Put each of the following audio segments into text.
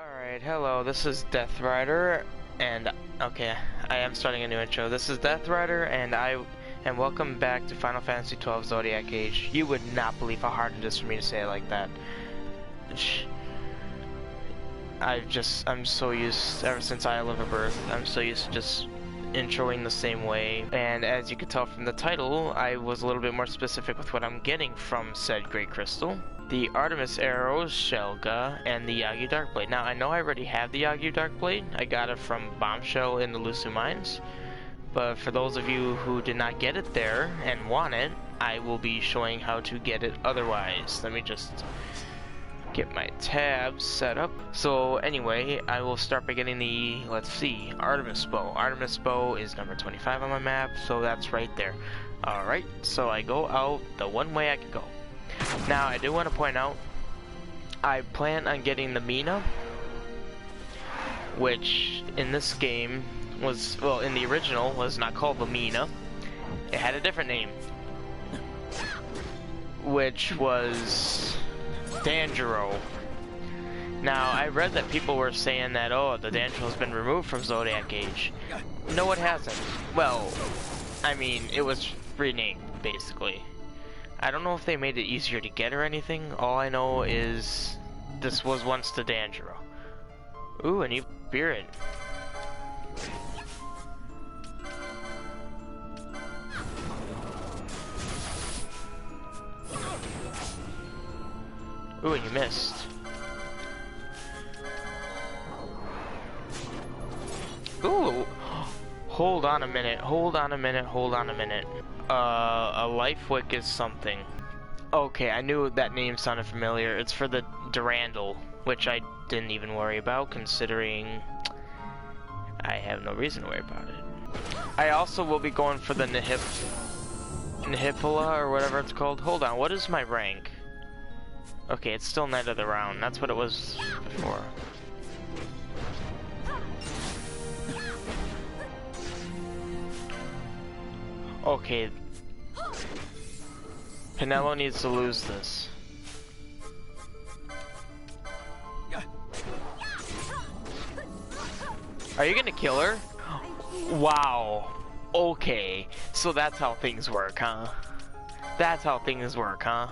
Alright, hello, this is Death Rider, and, okay, I am starting a new intro. This is Death Rider, and welcome back to Final Fantasy XII Zodiac Age. You would not believe how hard it is for me to say it like that. I'm so used, ever since I live a birth, I'm so used to just introing the same way. And as you can tell from the title, I was a little bit more specific with what I'm getting from said Great Crystal. The Artemis arrows, Shelga, and the Yogi Darkblade. Now, I know I already have the Yogi Darkblade. I got it from Bombshell in the Lusu Mines. But for those of you who did not get it there and want it, I will be showing how to get it otherwise. Let me just get my tabs set up. So anyway, I will start by getting the, let's see, Artemis bow. Artemis bow is number 25 on my map, so that's right there. Alright, so I go out the one way I can go. Now, I do want to point out, I plan on getting the Mina, which in this game was, well, in the original, was not called the Mina. It had a different name, which was Danjuro. Now, I read that people were saying that, oh, the Danjuro has been removed from Zodiac Age. No, it hasn't. Well, I mean, it was renamed, basically. I don't know if they made it easier to get or anything. All I know is this was once the Danjuro. Ooh, a new spirit. Ooh, and you missed. Ooh! Hold on a minute, hold on a minute, hold on a minute. A life wick is something. Okay, I knew that name sounded familiar. It's for the Durandal, which I didn't even worry about, considering I have no reason to worry about it. I also will be going for the Nihipala, or whatever it's called. Hold on, what is my rank? Okay, it's still Knight of the Round. That's what it was before. Okay. Pinello needs to lose this. Are you gonna kill her? Wow. Okay. So that's how things work, huh? That's how things work, huh?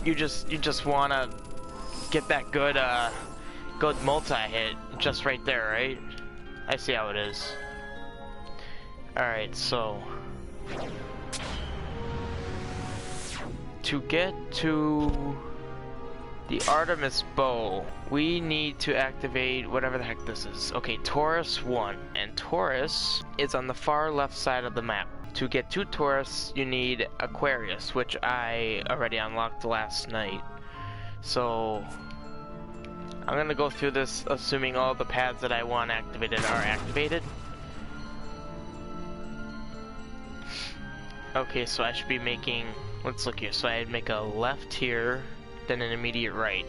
You just wanna get that good good multi-hit just right there, right? I see how it is. Alright, so to get to the Artemis bow, we need to activate whatever the heck this is. Okay, Taurus 1, and Taurus is on the far left side of the map. To get to Taurus, you need Aquarius, which I already unlocked last night. So I'm gonna go through this assuming all the paths that I want activated are activated. Okay, so I should be making, let's look here, so I'd make a left here, then an immediate right.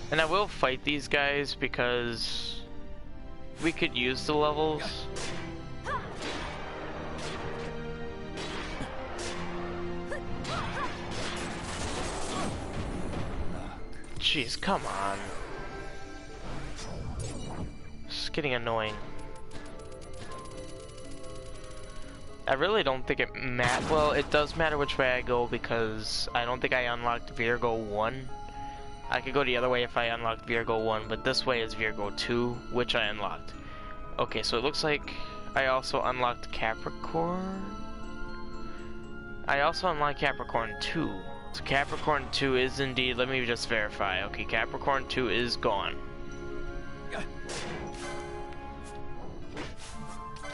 And I will fight these guys because we could use the levels. Jeez, come on. It's getting annoying. I really don't think it matters. Well, it does matter which way I go because I don't think I unlocked Virgo 1. I could go the other way if I unlocked Virgo 1, but this way is Virgo 2, which I unlocked. Okay, so it looks like I also unlocked Capricorn. I also unlocked Capricorn 2. So Capricorn 2 is indeed, let me just verify. Okay, Capricorn 2 is gone.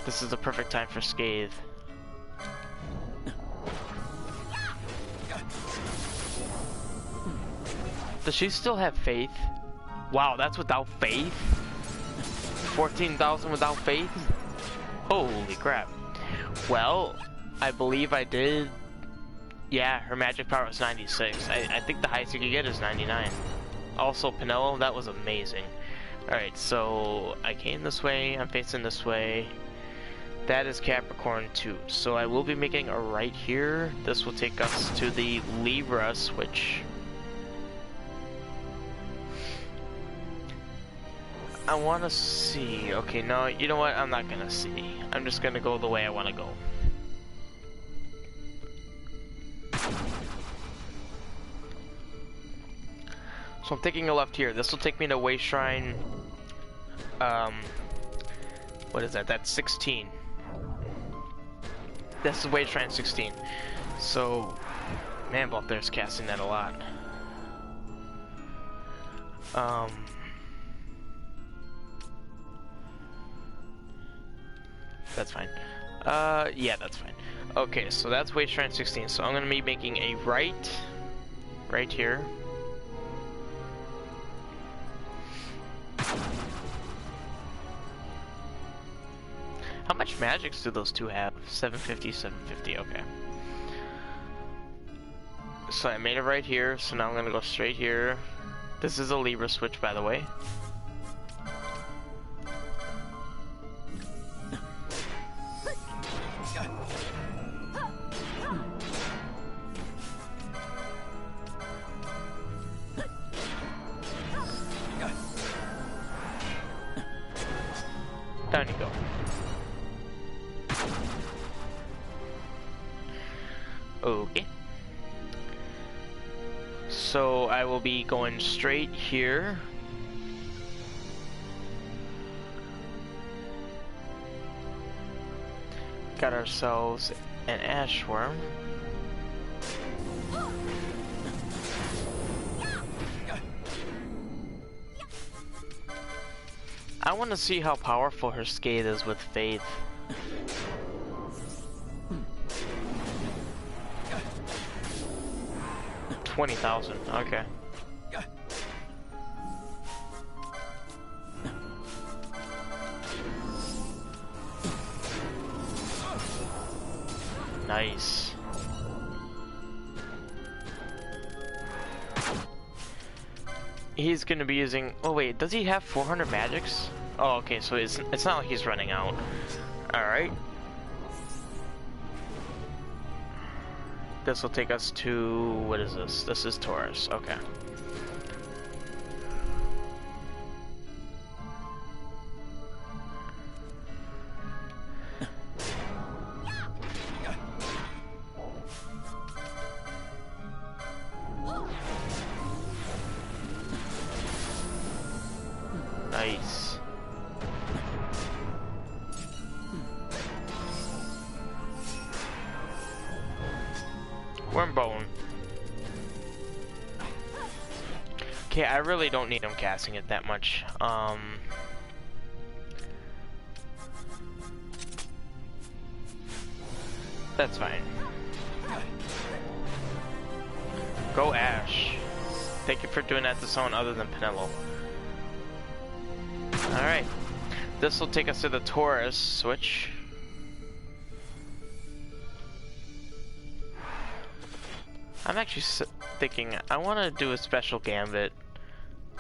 This is the perfect time for Scathe. Does she still have faith? Wow, that's without faith? 14,000 without faith? Holy crap. Well, I believe I did. Yeah, her magic power was 96. I think the highest you could get is 99. Also, Pinello, that was amazing. Alright, so I came this way, I'm facing this way. That is Capricorn 2. So I will be making a right here. This will take us to the Libra switch. I want to see. Okay, no, you know what? I'm not going to see. I'm just going to go the way I want to go. So I'm taking a left here. This will take me to Way Shrine. What is that? That's 16. This is Way Shrine 16. So, man, both there's casting that a lot. That's fine. Yeah, that's fine. Okay, so that's Way Shrine 16. So I'm gonna be making a right here. How much magics do those two have? 750, 750, okay. So I made it right here, so now I'm gonna go straight here. This is a Libra switch, by the way. Down you go. Okay. So I will be going straight here. Got ourselves an ashworm. I want to see how powerful her skate is with faith. $20,000. Okay. Nice. He's gonna be using. Oh wait, does he have 400 magics? Oh, okay. So it's not like he's running out. All right. This will take us to, what is this? This is Taurus, okay. Nice. Wormbone. Okay, I really don't need him casting it that much. That's fine. Go Ash. Thank you for doing that to someone other than Penelo. Alright. This will take us to the Taurus switch. I'm actually thinking I want to do a special gambit.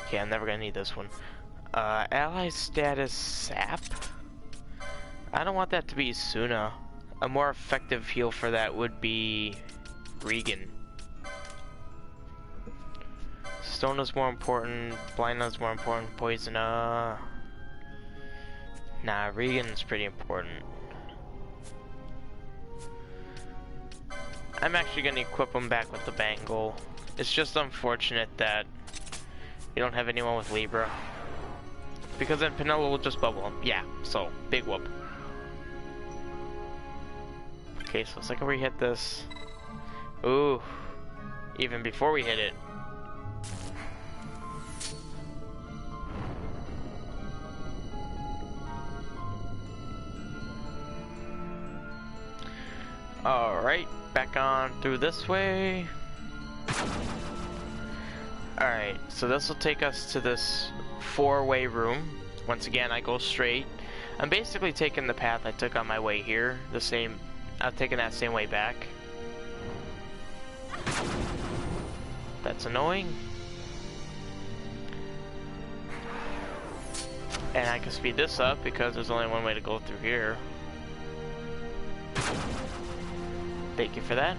Okay, I'm never gonna need this one. Ally status sap. I don't want that to be Suna. A more effective heal for that would be Regan. Stone is more important. Blindness is more important. Poison. Nah, Regan's pretty important. I'm actually going to equip him back with the bangle. It's just unfortunate that you don't have anyone with Libra. Because then Penelo will just bubble him. Yeah, so, big whoop. Okay, so the second we hit this... Ooh, even before we hit it. Alright, back on through this way. Alright, so this will take us to this four-way room. Once again, I go straight. I'm basically taking the path I took on my way here. I've taken that same way back. That's annoying. And I can speed this up because there's only one way to go through here. Thank you for that.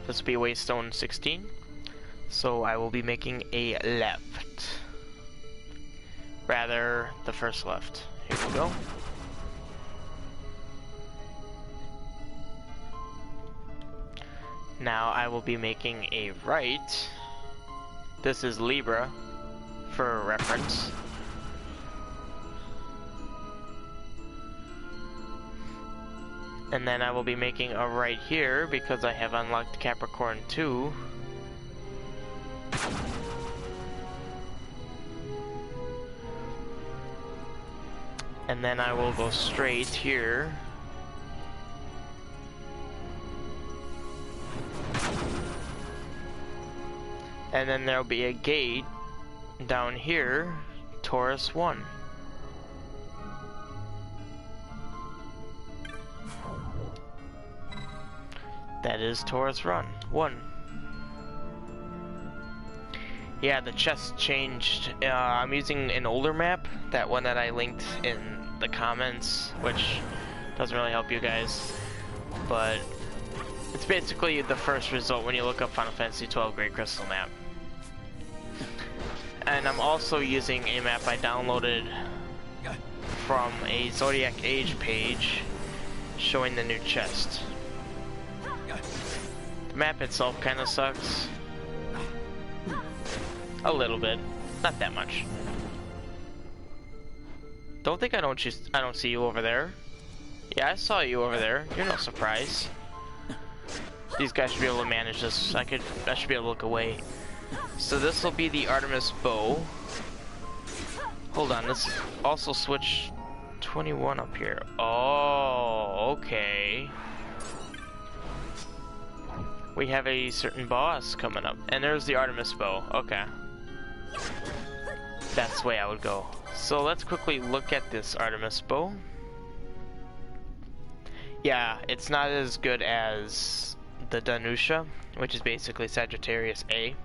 This will be Waystone 16. So I will be making a left. Rather, the first left. Here we go. Now I will be making a right. This is Libra, for reference. And then I will be making a right here because I have unlocked Capricorn 2. And then I will go straight here. And then there'll be a gate down here, Taurus 1. That is Taurus 1. Yeah, the chest changed. I'm using an older map, that one that I linked in the comments, which doesn't really help you guys, but it's basically the first result when you look up Final Fantasy XII Great Crystal map. And I'm also using a map I downloaded from a Zodiac Age page showing the new chest. The map itself kind of sucks. A little bit. Not that much. Don't think I don't see you over there. Yeah, I saw you over there. You're no surprise. These guys should be able to manage this. I should be able to look away. So this will be the Artemis bow. Hold on, let's also switch 21 up here. Oh, okay. We have a certain boss coming up. And there's the Artemis bow. Okay. That's the way I would go. So let's quickly look at this Artemis bow. Yeah, it's not as good as the Danusha, which is basically Sagittarius A.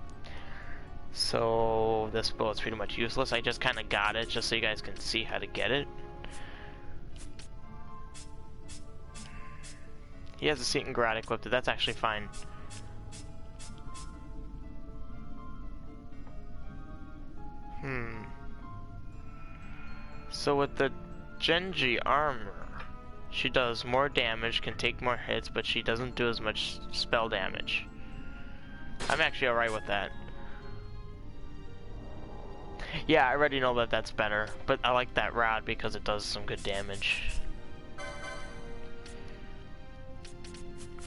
So this bow is pretty much useless. I just kind of got it just so you guys can see how to get it. He has a Seat and Garrote equipped, that's actually fine. So with the Genji armor, she does more damage, can take more hits, but she doesn't do as much spell damage. I'm actually alright with that. Yeah, I already know that that's better, but I like that rod because it does some good damage.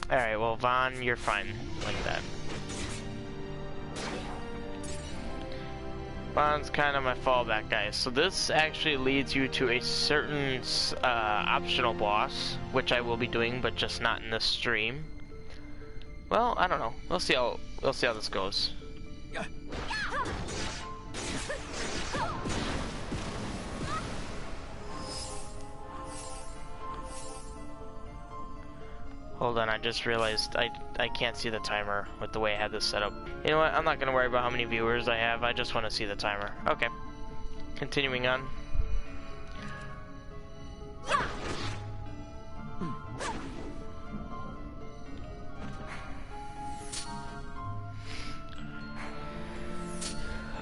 Alright, well Vaughn, you're fine like that. Vaughn's kind of my fallback guy. So this actually leads you to a certain optional boss, which I will be doing, but just not in this stream. Well, I don't know. We'll see how this goes. Hold on, I just realized I can't see the timer with the way I had this set up. You know what, I'm not going to worry about how many viewers I have, I just want to see the timer. Okay, continuing on.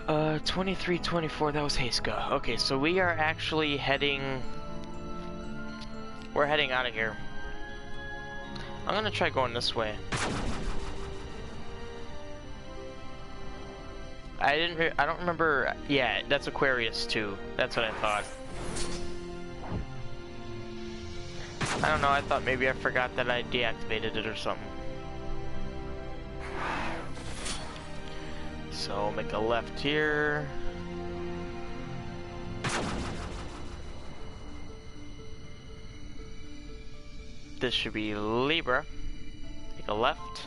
Uh, 23, 24, that was Heiska. Okay, so we are actually heading... We're heading out of here. I'm gonna try going this way. I don't remember. Yeah, that's Aquarius too. That's what I thought. I don't know. I thought maybe I forgot that I deactivated it or something. So make a left here. This should be Libra. Take a left.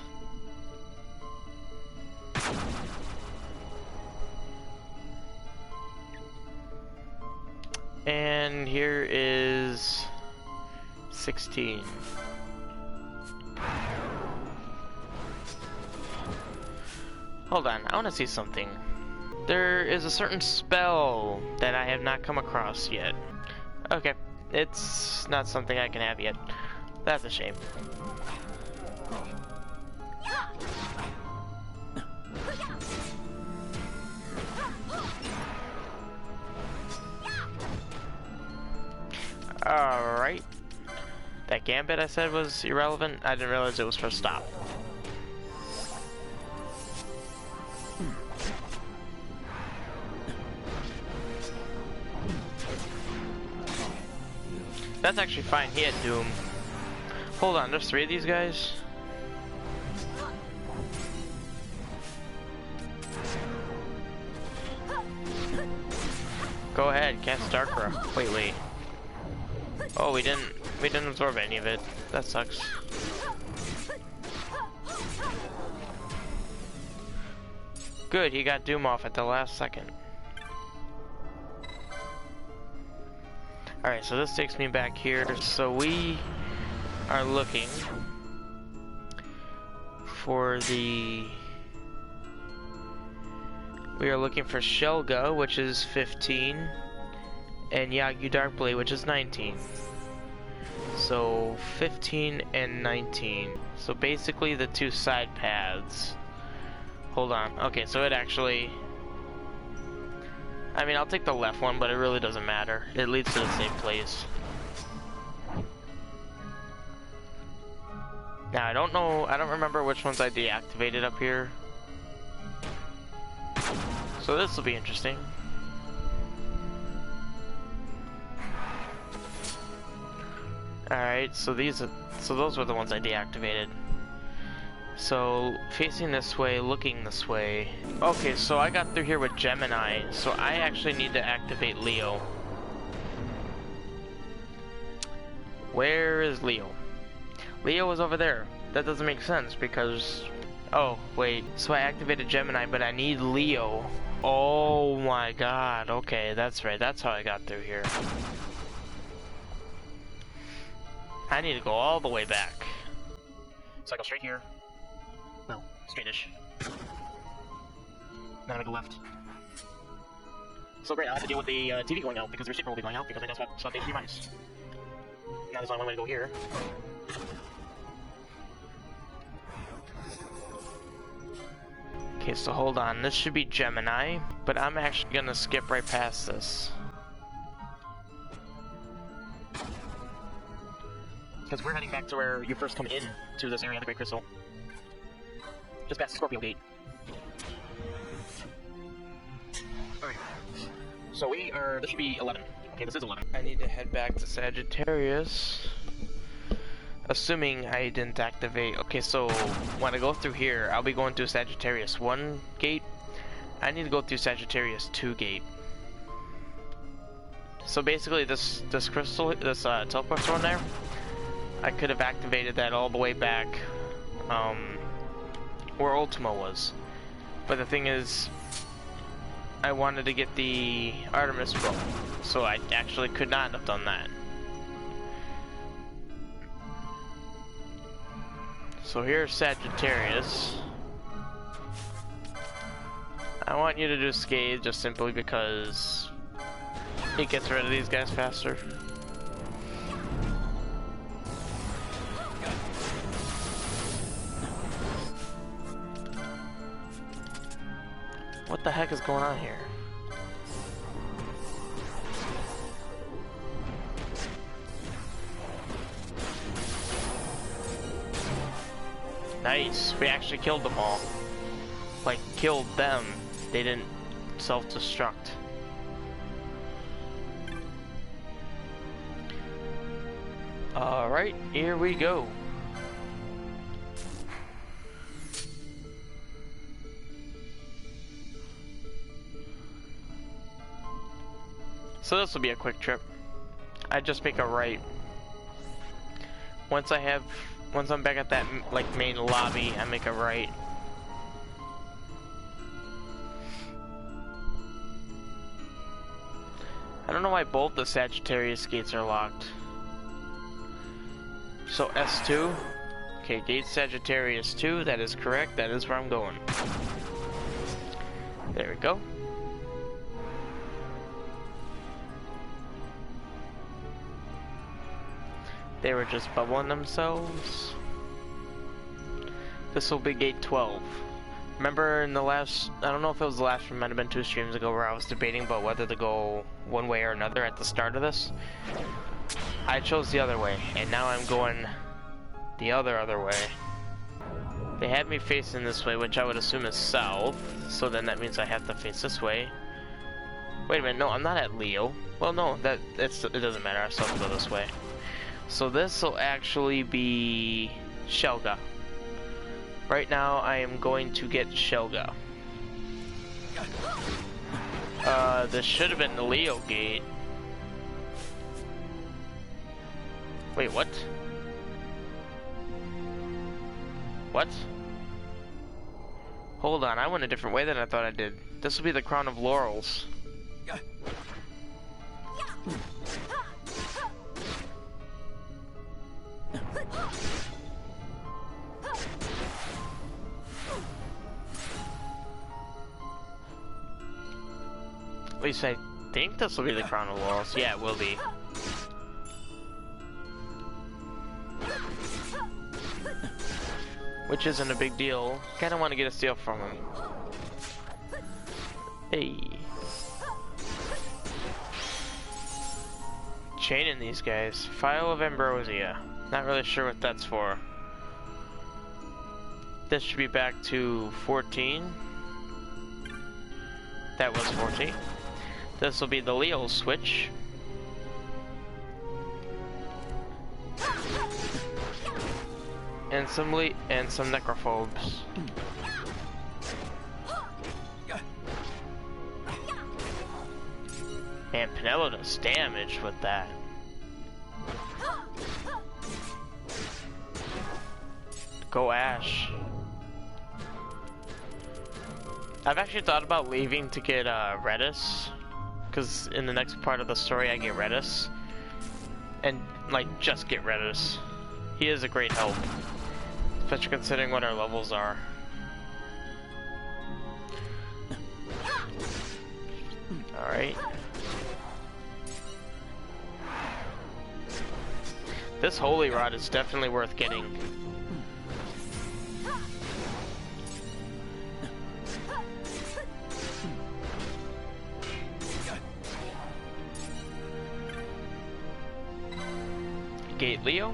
And here is 16. Hold on, I want to see something. There is a certain spell that I have not come across yet. Okay, it's not something I can have yet. That's a shame. Alright. That gambit I said was irrelevant. I didn't realize it was for stop. That's actually fine. He had Doom. Hold on, there's 3 of these guys? Go ahead, cast Darkra. Wait. Oh, we didn't absorb any of it. That sucks. Good, he got Doom off at the last second. Alright, so this takes me back here. So we are looking for Shelga, which is 15, and Yogi Darkblade, which is 19. So 15 and 19. So basically the 2 side paths. Hold on. Okay, so it actually... I mean, I'll take the left one, but it really doesn't matter. It leads to the same place. Now, I don't remember which ones I deactivated up here. So this will be interesting. Alright, so those were the ones I deactivated. So, facing this way, looking this way. Okay, so I got through here with Gemini, so I actually need to activate Leo. Where is Leo? Leo is over there. That doesn't make sense because... Oh, wait. So I activated Gemini, but I need Leo. Oh my god. Okay, that's right. That's how I got through here. I need to go all the way back. So I go straight here. Well, straightish. Then I go left. So great, I have to deal with the TV going out because the receiver will be going out because I just swapped HD minus. Now there's only one way to go here. Okay, so hold on. This should be Gemini, but I'm actually gonna skip right past this. Because we're heading back to where you first come in to this area of the Great Crystal. Just past the Scorpio Gate. Alright. So this should be 11. Okay, this is 11. I need to head back to Sagittarius. Assuming I didn't activate... Okay, so when I go through here, I'll be going through Sagittarius 1 gate. I need to go through Sagittarius 2 gate. So basically this crystal, this teleport stone there, I could have activated that all the way back where Ultima was. But the thing is, I wanted to get the Artemis bow, so I actually could not have done that. So here's Sagittarius. I want you to do Scathe just simply because it gets rid of these guys faster. What the heck is going on here? Nice, we actually killed them all. Like, killed them. They didn't self-destruct. Alright, here we go. So this will be a quick trip. I just make a right. Once I'm back at that like main lobby, I make a right. I don't know why both the Sagittarius gates are locked. So S2. Okay, gate Sagittarius 2, that is correct. That is where I'm going. There we go. They were just bubbling themselves. This will be gate 12. Remember in the last, I don't know if it was the last one, might have been 2 streams ago, where I was debating about whether to go one way or another at the start of this. I chose the other way, and now I'm going the other way. They had me facing this way, which I would assume is south, so then that means I have to face this way. Wait a minute, no, I'm not at Leo. Well, no, it doesn't matter, I still have to go this way. So this will actually be Shelga. Right now, I am going to get Shelga. This should have been the Leo gate. Wait, what? What? Hold on, I went a different way than I thought I did. This will be the Crown of Laurels. At least I think this will be the Crown of Laurels. Yeah, it will be. Which isn't a big deal. Kinda want to get a steal from him. Hey. Chaining these guys. Phial of Ambrosia. Not really sure what that's for. This should be back to 14. That was 14. This will be the Leo switch. And some necrophobes. Man, Pinello does damage with that. Go Ash. I've actually thought about leaving to get Redis, because in the next part of the story I get Redis. And like just get Redis. He is a great help. Especially considering what our levels are. Alright. This Holy Rod is definitely worth getting. Gate Leo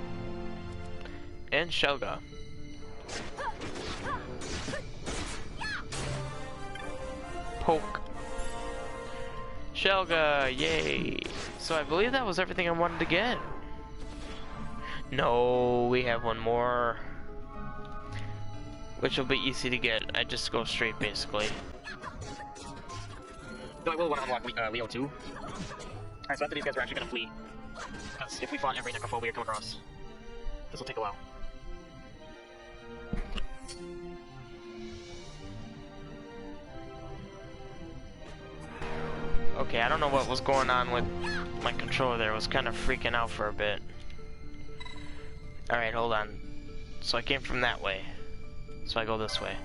and Shelga. Poke. Shelga, yay. So I believe that was everything I wanted to get. No, we have one more. Which will be easy to get. I just go straight basically. Though I will want to unlock Leo too. Alright, so after these guys are actually gonna flee. Because if we fought every necrophobia we come across, this will take a while. Okay, I don't know what was going on with my controller there. It was kind of freaking out for a bit. Alright, hold on. So I came from that way. So I go this way.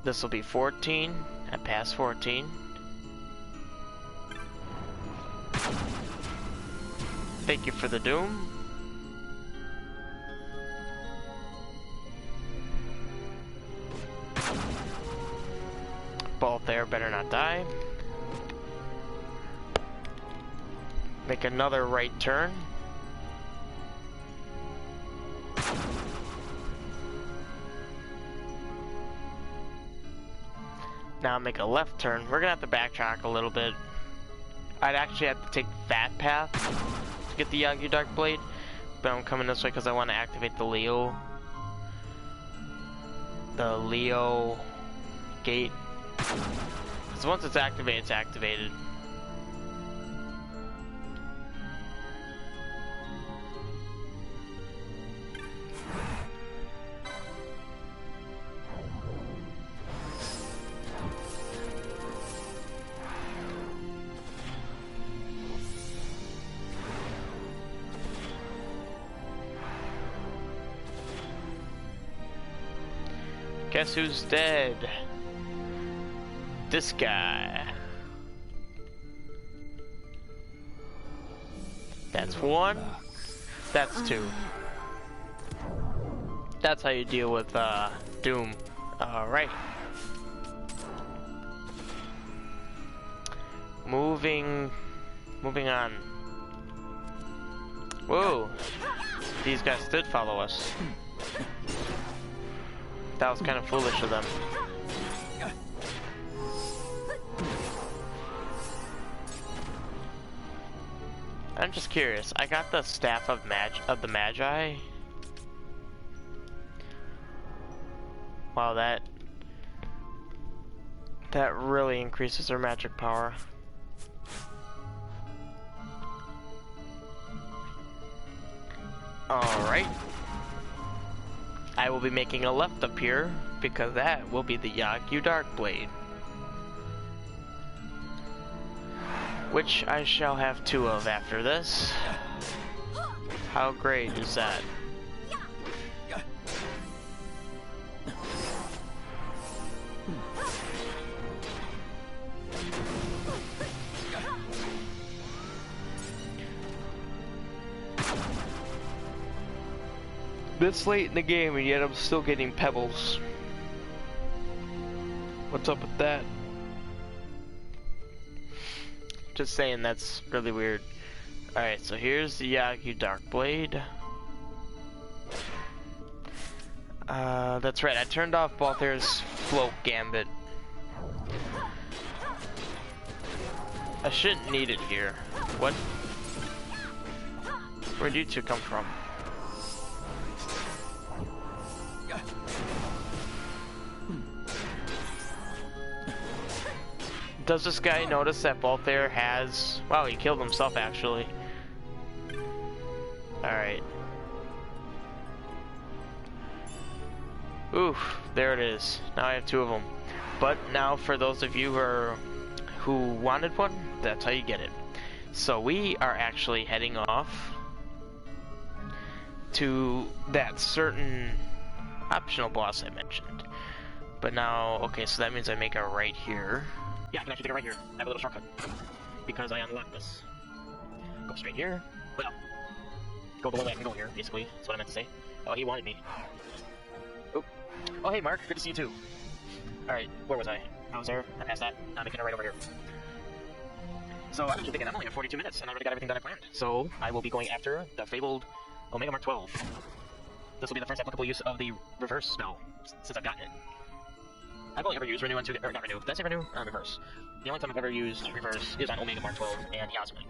This will be 14. I passed 14. Thank you for the doom. Both there better not die. Make another right turn. Now make a left turn. We're gonna have to backtrack a little bit. I'd actually have to take that path to get the Yogi Dark Blade, but I'm coming this way because I want to activate the Leo gate. Because once it's activated, it's activated. Guess who's dead? this guy. That's one. That's two. That's how you deal with Doom. Alright. Moving on. Whoa. These guys did follow us. That was kind of foolish of them. I'm just curious. I got the staff of the Magi. Wow, that really increases their magic power. Alright. I will be making a left up here because that will be the Yogi Darkblade, which I shall have 2 of after this. How great is that? This late in the game and yet I'm still getting pebbles. What's up with that? Just saying, that's really weird. Alright, so here's the Yogi Darkblade. That's right, I turned off Balthair's Float Gambit. I shouldn't need it here. What? Where'd you two come from? Does this guy notice that Balthair has... Wow, he killed himself actually. Alright. Oof, there it is. Now I have 2 of them. But now for those of you who wanted one, that's how you get it. So we are actually heading off to that certain optional boss I mentioned. But now, okay, so that means I make a right here. Yeah, I can actually take it right here. I have a little shortcut. Because I unlocked this. Go straight here. Well, go the way I can go here, basically. That's what I meant to say. Oh, he wanted me. Oop. Oh, hey, Mark. Good to see you, too. Alright, where was I? I was there. I passed that. I'm making it right over here. So, I'm actually thinking I'm only at 42 minutes, and I already got everything that I planned. So, I will be going after the fabled Omega Mark 12. This will be the first applicable use of the reverse spell, since I've gotten it. I've only ever used Renew on 2, or not Renew, did I say Renew? Reverse. The only time I've ever used Reverse is on Omega Mark 12 and Yasmin.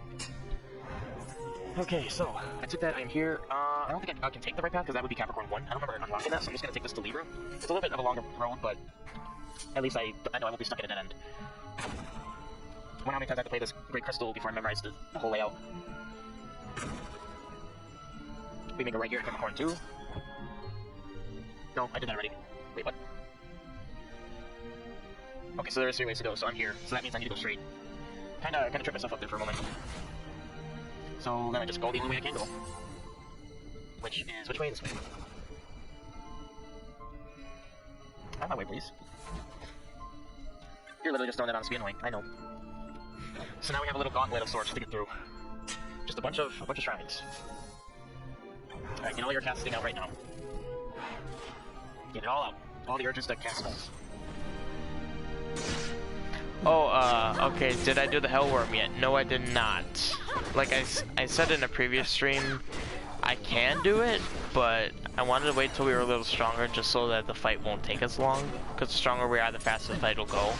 Okay, so, I took that, I'm here. I don't think I can take the right path, because that would be Capricorn 1. I don't remember unlocking that, so I'm just gonna take this to Libra. It's a little bit of a longer road, but at least I know I won't be stuck at a dead end. I wonder how many times I have to play this Great Crystal before I memorize the whole layout. We make a right here at Capricorn 2. No, I did that already. Wait, what? Okay, so there's 3 ways to go, so I'm here. So that means I need to go straight. Kinda tripped myself up there for a moment. So then I just go the only way I can go. Which way is this way? Out of my way, please. You're literally just throwing that on us, be annoying, I know. So now we have a little gauntlet of sorts to get through. Just a bunch of shrines. Alright, get all your casting out right now. Get it all out. All the urges that cast spells. Oh, okay, did I do the Hellworm yet? No, I did not. Like I said in a previous stream, I can do it, but I wanted to wait till we were a little stronger just so that the fight won't take as long. Because the stronger we are, the faster the fight will go.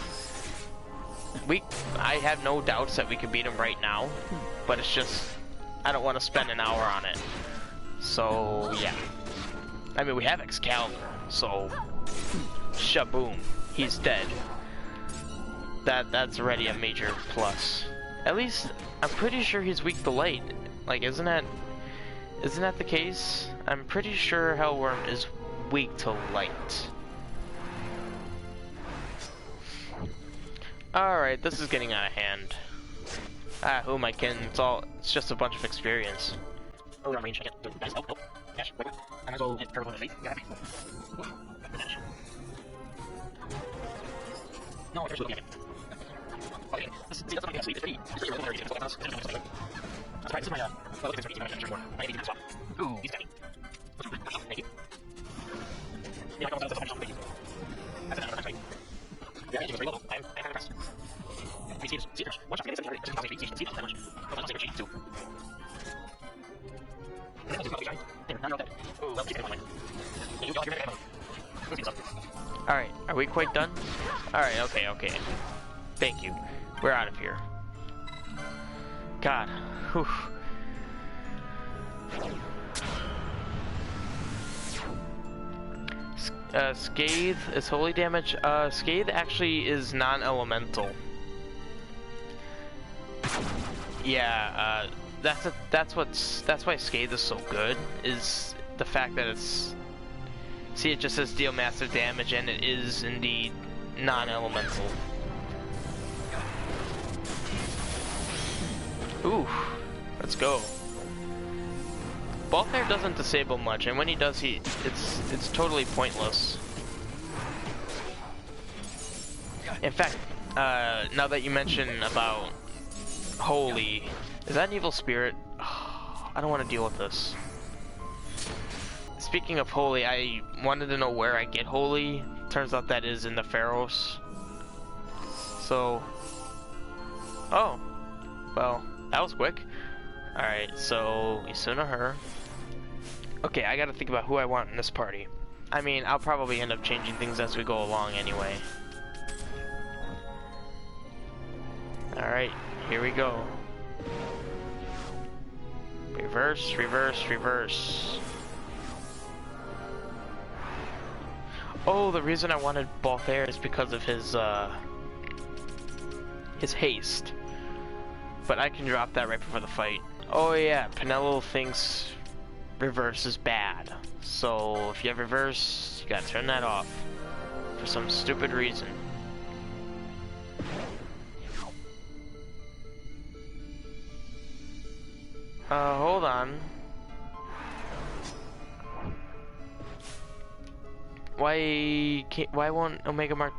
I have no doubts that we can beat him right now, but it's just, I don't want to spend an hour on it. So, yeah. I mean, we have Excalibur, so, shaboom, he's dead. That's already a major plus. At least, I'm pretty sure he's weak to light. Like, isn't that the case? I'm pretty sure Hellworm is weak to light. Alright, this is getting out of hand. Ah, who am I kidding? It's just a bunch of experience. Oh, we're on range, I can't do it. Guys, oh, dash, wait. I might as well hit Curve with the feet. Get happy. Dash. No, there's a little Ooh. Alright, are we quite done? Alright, okay, okay. Thank you. We're out of here. God. Whew. Scathe is holy damage. Scathe actually is non-elemental. Yeah, that's why Scathe is so good, is the fact that it's, see, it just says deal massive damage, and it is indeed non-elemental. Ooh, let's go. Ballfire doesn't disable much, and when he does, it's totally pointless. In fact, now that you mention about holy, is that an evil spirit? Oh, I don't want to deal with this. Speaking of holy, I wanted to know where I get holy. Turns out that is in the Pharaohs. So, oh, well, that was quick. Alright, so Isuna her. Okay, I gotta think about who I want in this party. I mean, I'll probably end up changing things as we go along anyway. Alright, here we go. Reverse, reverse, reverse. Oh, the reason I wanted Balthair is because of his haste. But I can drop that right before the fight. Oh yeah, Penelo thinks reverse is bad. So if you have reverse, you gotta turn that off. For some stupid reason. Hold on. Why won't Omega Mark,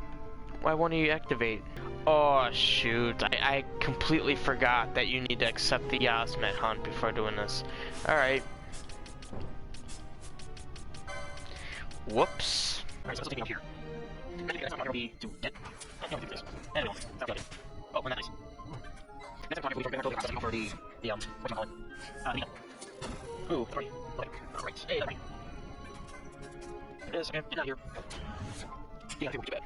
why won't he activate? Oh shoot, I completely forgot that you need to accept the Yasmet hunt before doing this. Alright. Whoops. Alright, so let's take up here. That's not ready to get. I can't do this. Anyway, that's good. Oh, we're not nice. Next time, we're going to go for the what do you call it? Ooh, sorry. Okay, right. Hey, that's right. Yes, okay, get out of here. Yeah, I think we're too bad.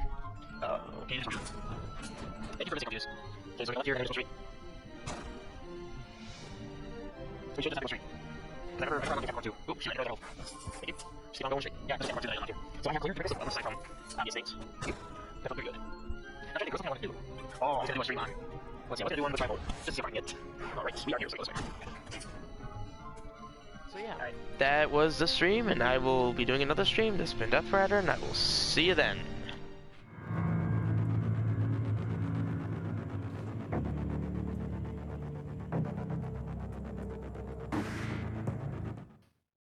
Okay, that's fine. Thank you for missing confused. Okay, so we left here and there's no street. We should just have to go straight. I never looked at part 2. Oop, shoot, I know that health. Thank you. Just keep on going straight. Yeah, just part 2 that I unlocked here. So I have cleared the other side from the estates. That felt pretty good. Actually, there's something I want to do. Oh, I was gonna do a stream on. Let's see, I was gonna do one with the tribal. Just see if I can get. Alright, we are here, so go this way. So yeah, that was the stream, and I will be doing another stream. This has been Death Rider, and I will see you then.